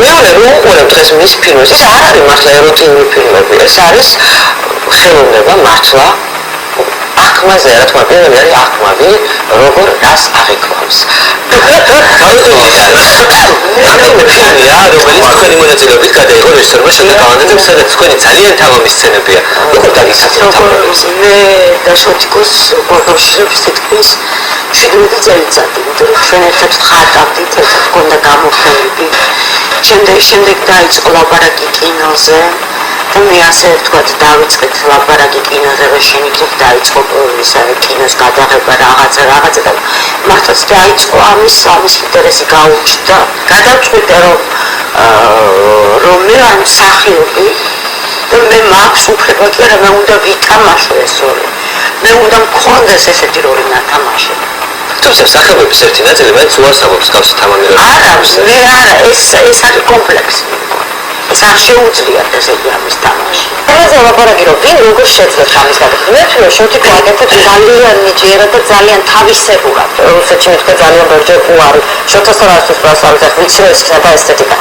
მეორე რომ უყურებ დღეს მის ფილმებს, ეს არ არის მართლა ეროტიული ფილმები, ეს არის ხელოვნება მართლა ახმაზე, რა თქმა უნდა, პირველი არის ახმავი, როგორ რას აღიქვამს. რამდენიმე ფილმია, რომელიც თქვენი მონაწილეობით გადაიღო რეჟისორმა შოთა კალანდაძემ, სადაც თქვენი ძალიან თავამი სცენებია. როგორ დაგისახეთ თავამებს? მე და შოთიკოს ბავშვებს თითქმის 7 წელიწადი, იმიტომ რომ ჩვენ ერთად ვხატავდით, ერთად გქონდა გამოფენები. შემდეგ დაიწყო ლაპარაკი კინოზე. და მე ასე ვთქვათ, დავიწყეთ ლაპარაკი კინოზე, რომ შემიძლია დაიწყო კინოს გადაღება რაღაცა და მართლაც დაიწყო ამის ინტერესი გაუჩნდა. გადავწყვიტე რომ მე ვარ მსახიობი და მე მაქვს უფლება კი არა, მე უნდა ვითამაშო ეს როლი. მე უნდა მქონდეს ესეთი როლი ნათამაშე. თუმცა სახეობების ერთი ნაწილი მაინც უარსამობს გავს თამამი როლი. არა, ეს არის კომპლექსი. ეს არ შეუძლიათ ესეთი ამის თამაში. ყველაზე ლაპარაკი რომ ვინ როგორ შეძლებს ამის გადაღება. მე ვთქვი, შოთიკო აკეთებს ძალიან ნიჭიერად და ძალიან თავისებურად. რუსეთში მithka ძალიან ბევრჯერ უარი. შოთასთან არასდროს პრასავით, ვიცი რომ ეს ხდება ესთეტიკა.